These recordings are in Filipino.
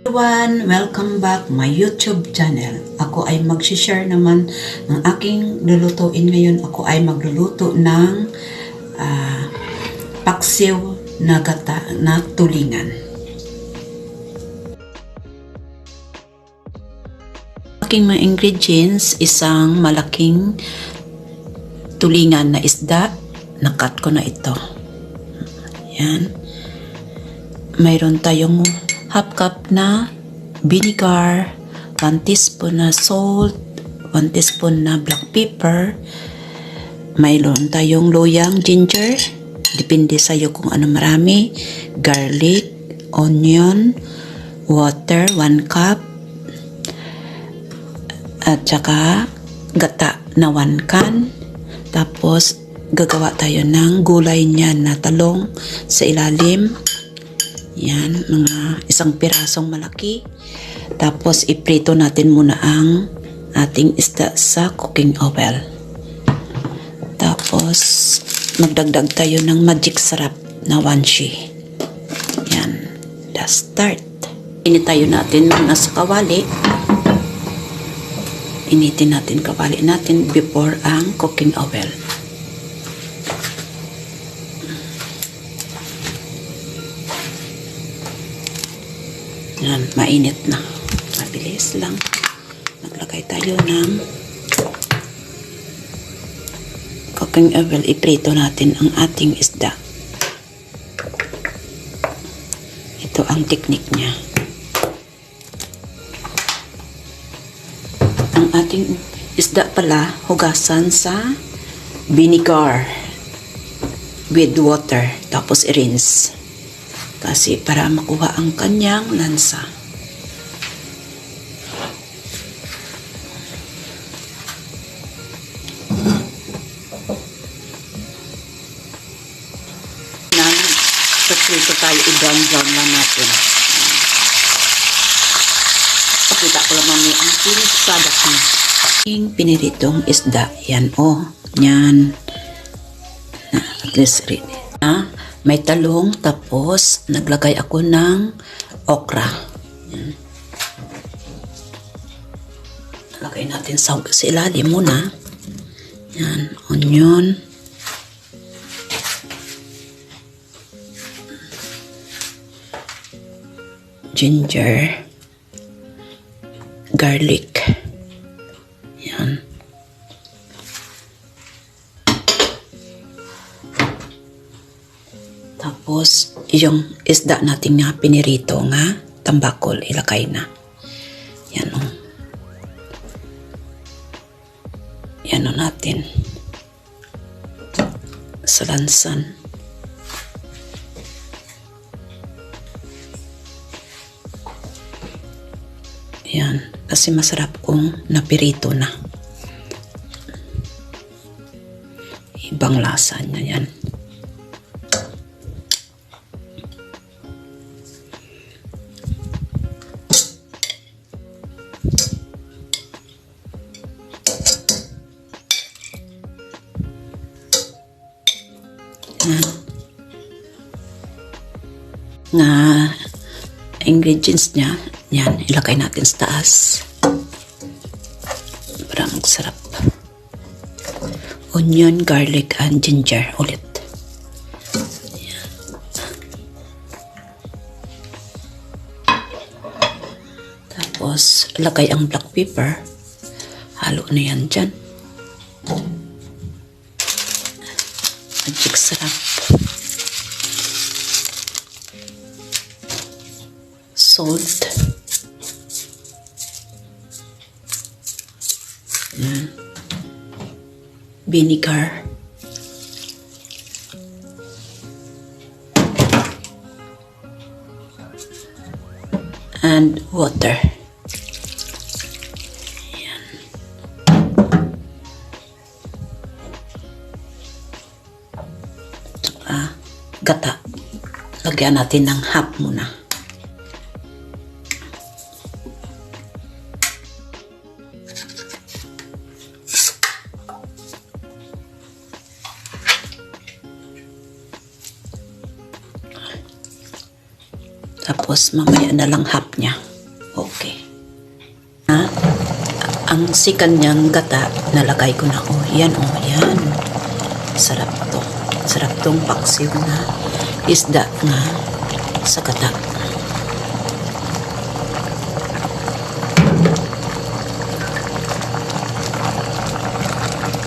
Everyone, welcome back my YouTube channel. Ako ay mag-share naman ng aking lulutuin ngayon. Ako ay magluluto ng paksiw na gata na tulingan. Aking mga ingredients, isang malaking tulingan na isda. Nakat ko na ito. Yan. Mayroon tayong half cup na vinegar, 1 teaspoon na salt, 1 teaspoon na black pepper. Mayroon tayong loyang ginger, depende sa iyo kung ano marami, garlic, onion, water, 1 cup, at saka gata na 1 can. Tapos gagawa tayo ng gulay niyan na talong sa ilalim. Yan, mga isang pirasong malaki. Tapos iprito natin muna ang ating isda sa cooking oil. Tapos magdagdag tayo ng magic sarap na wanshi. Yan, let's start. Initayo natin muna sa kawali. Initin natin kawali natin before ang cooking oil. Yan, mainit na. Mabilis lang. Naglagay tayo ng cooking oil. Iprito natin ang ating isda. Ito ang teknik niya. Ang ating isda pala, hugasan sa vinegar with water. Tapos i-rinse. Kasi para makuha ang kanyang lansa. Paprito tayo, i-brown lang natin. Pakita ko lang mami ang finished product niya. Yung piniritong isda. Yan yan. At least ready. May talong, tapos naglagay ako ng okra. Yan. Lagay natin sa ilalim muna. Yan, onion. Ginger. Garlic. Yan. Tapos, yung isda natin nga pinirito nga, tambakol, ilagay na. Yan o. Yan o natin. Sa lansan. Yan. Kasi masarap kung napirito na. Ibang lasa niya yan. Nga ingredients niya, yan, ilagay natin sa taas para magsarap. Onion, garlic, and ginger ulit. Yan. Tapos ilagay ang black pepper, halo na yan dyan. Magic sarap. Salt. Yan. Vinegar. And water. Yan. Gata. Lagyan natin ng half muna. Tapos mamaya na lang half niya. Okay. Ang sikan niyang gata, nalagay ko na. Yan. Sarap to. Sarap tong paksiw na isda nga sa gata.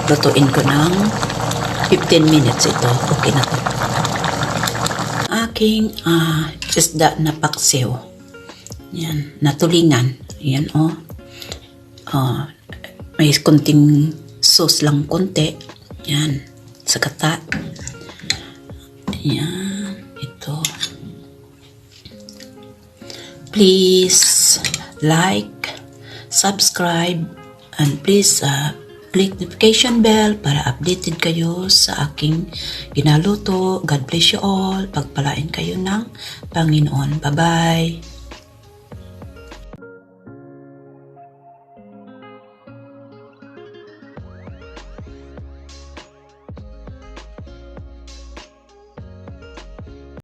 Lutuin ko ng 15 minutes ito. Okay na to. Aking isda na paksiw. Yan, natulingan. Yan may konting sauce lang konti. Yan, sa gata. Yan, ito. Please like, subscribe, and please click notification bell para updated kayo sa aking ginaluto. God bless you all. Pagpalain kayo ng Panginoon. Bye-bye.